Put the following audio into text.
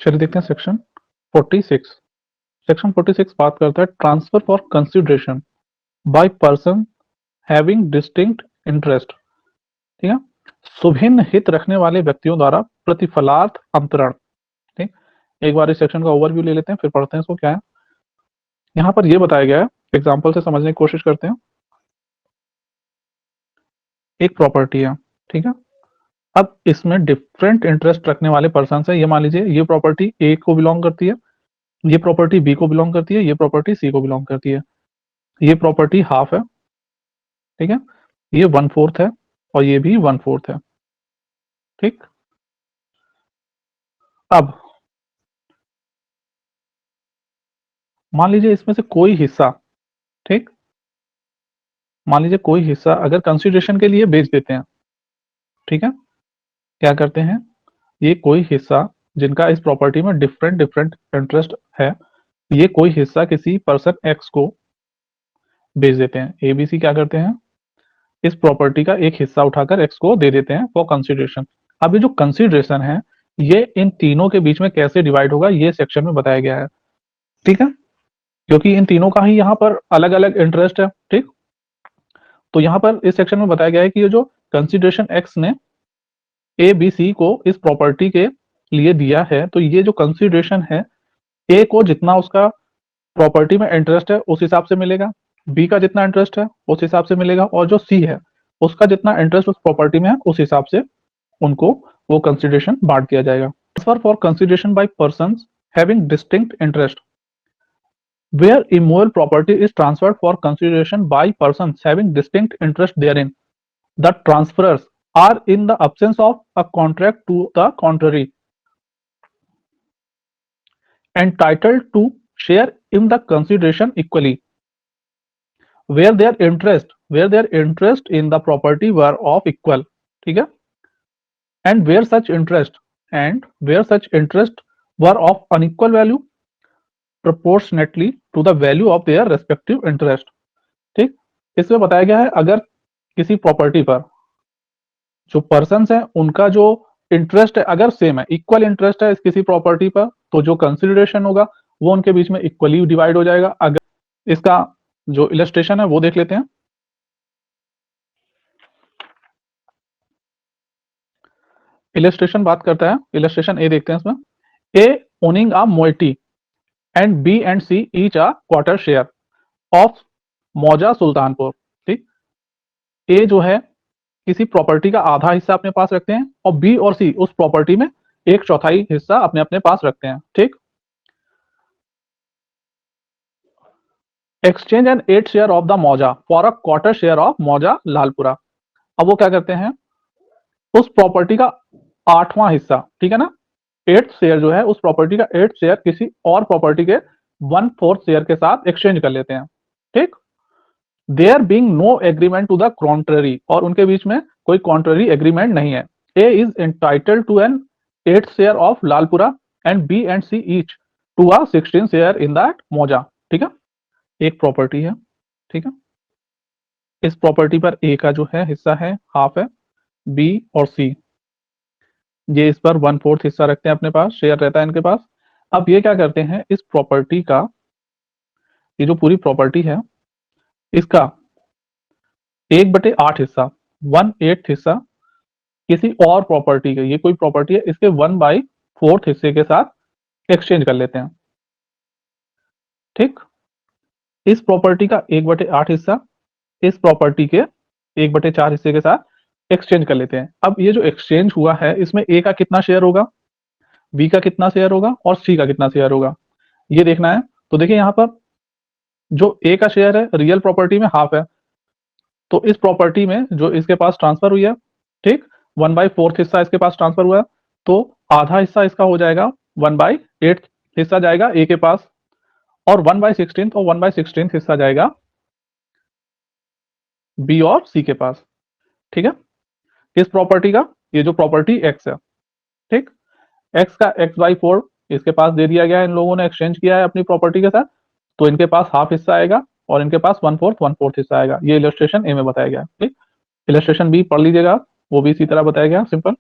चलिए देखते हैं सेक्शन 46। सेक्शन 46 बात करता है transfer for consideration by person having distinct interest. ठीक है, सुभिन्न हित रखने वाले व्यक्तियों द्वारा प्रतिफलार्थ अंतरण। ठीक, एक बार इस सेक्शन का ओवरव्यू ले लेते हैं, फिर पढ़ते हैं इसको क्या है। यहाँ पर ये बताया गया है, एग्जाम्पल से समझने की कोशिश करते हैं। एक प्रॉपर्टी है, ठीक है, अब इसमें डिफरेंट इंटरेस्ट रखने वाले पर्सन है। ये मान लीजिए ये प्रॉपर्टी ए को बिलोंग करती है, ये प्रॉपर्टी बी को बिलोंग करती है, ये प्रॉपर्टी सी को बिलोंग करती है, ये प्रॉपर्टी हाफ है, ठीक है, ये 1/4 है और ये भी 1/4 है। ठीक, अब मान लीजिए इसमें से कोई हिस्सा, ठीक, मान लीजिए कोई हिस्सा अगर कंसिडरेशन के लिए बेच देते हैं, ठीक है, क्या करते हैं, ये कोई हिस्सा जिनका इस प्रॉपर्टी में डिफरेंट डिफरेंट इंटरेस्ट है, ये कोई हिस्सा किसी पर्सन एक्स को बेच देते हैं। ए बी सी क्या करते हैं, इस प्रॉपर्टी का एक हिस्सा उठाकर एक्स को दे देते हैं फॉर कंसिडरेशन। अब ये जो कंसिडरेशन है ये इन तीनों के बीच में कैसे डिवाइड होगा ये सेक्शन में बताया गया है। ठीक है, क्योंकि इन तीनों का ही यहाँ पर अलग अलग इंटरेस्ट है। ठीक, तो यहाँ पर इस सेक्शन में बताया गया है कि ये जो कंसिडरेशन एक्स ने ए बी सी को इस प्रॉपर्टी के लिए दिया है, तो ये जो कंसिडरेशन है ए को जितना उसका प्रॉपर्टी में इंटरेस्ट है उस हिसाब से मिलेगा, बी का जितना इंटरेस्ट है उस हिसाब से मिलेगा, और जो सी है उसका जितना इंटरेस्ट उस प्रॉपर्टी में है उस हिसाब से उनको वो कंसिडरेशन बांट दिया जाएगा। Transfer for consideration by persons having distinct interest. Where immovable property is transferred for consideration by persons having distinct interest therein, the transferors are in the absence of a contract to the contrary entitled to share in the consideration equally, where their interest in the property were of equal, ठीक है, and where such interest were of unequal value proportionately to the value of their respective interest। ठीक, इसमें बताया गया है अगर किसी property पर जो पर्सन है उनका जो इंटरेस्ट है अगर सेम है, इक्वल इंटरेस्ट है इस किसी प्रॉपर्टी पर, तो जो कंसिडरेशन होगा वो उनके बीच में इक्वली डिवाइड हो जाएगा। अगर इसका जो इलस्ट्रेशन है वो देख लेते हैं। इलस्ट्रेशन बात करता है, इलस्ट्रेशन ए देखते हैं इसमें। A owning a moiety and B and C each a quarter share of mauza Sultanpur. ठीक, ए जो है किसी प्रॉपर्टी का आधा हिस्सा अपने पास रखते हैं और बी और सी उस प्रॉपर्टी में 1/4 हिस्सा अपने अपने पास रखते हैं। ठीक, exchange and 8 share of the mauza for a quarter share of mauza Lalpura. अब वो क्या करते हैं, उस प्रॉपर्टी का 8वां हिस्सा, ठीक है ना, 8th शेयर जो है उस प्रॉपर्टी का 8th शेयर किसी और प्रॉपर्टी के 1/4 शेयर के साथ एक्सचेंज कर लेते हैं। ठीक, there being no agreement to the contrary, और उनके बीच में कोई कॉन्ट्ररी एग्रीमेंट नहीं है। A is entitled to an 8th share of Lalpura and B and C each to a 16 share in that mauza. ठीक है, एक प्रॉपर्टी है, ठीक है, इस प्रॉपर्टी पर ए का जो है हिस्सा है हाफ है, बी और सी ये इस पर 1/4 हिस्सा रखते हैं अपने पास, शेयर रहता है इनके पास। अब ये क्या करते हैं, इस प्रॉपर्टी का ये जो पूरी प्रॉपर्टी है इसका 1/8 हिस्सा, 1/8 हिस्सा किसी और प्रॉपर्टी के, ये कोई प्रॉपर्टी है इसके 1/4 हिस्से के साथ एक्सचेंज कर लेते हैं। ठीक, इस प्रॉपर्टी का 1/8 हिस्सा इस प्रॉपर्टी के 1/4 हिस्से के साथ एक्सचेंज कर लेते हैं। अब ये जो एक्सचेंज हुआ है इसमें ए का कितना शेयर होगा, बी का कितना शेयर होगा और सी का कितना शेयर होगा, ये देखना है। तो देखिए यहाँ पर जो ए का शेयर है रियल प्रॉपर्टी में हाफ है, तो इस प्रॉपर्टी में जो इसके पास ट्रांसफर हुई है, ठीक, 1/4 हिस्सा इसके पास ट्रांसफर हुआ है, तो आधा हिस्सा इसका हो जाएगा 1/8 हिस्सा जाएगा ए के पास, और 1/16 और 1/16 हिस्सा जाएगा बी और सी के पास। ठीक है, इस प्रॉपर्टी का ये जो प्रॉपर्टी एक्स है, ठीक, एक्स का x/4 इसके पास दे दिया गया है, इन लोगों ने एक्सचेंज किया है अपनी प्रॉपर्टी के साथ, तो इनके पास हाफ हिस्सा आएगा और इनके पास 1/4 हिस्सा आएगा। ये इलस्ट्रेशन ए में बताया गया है। ठीक, इलस्ट्रेशन बी पढ़ लीजिएगा, वो भी इसी तरह बताया गया, सिंपल।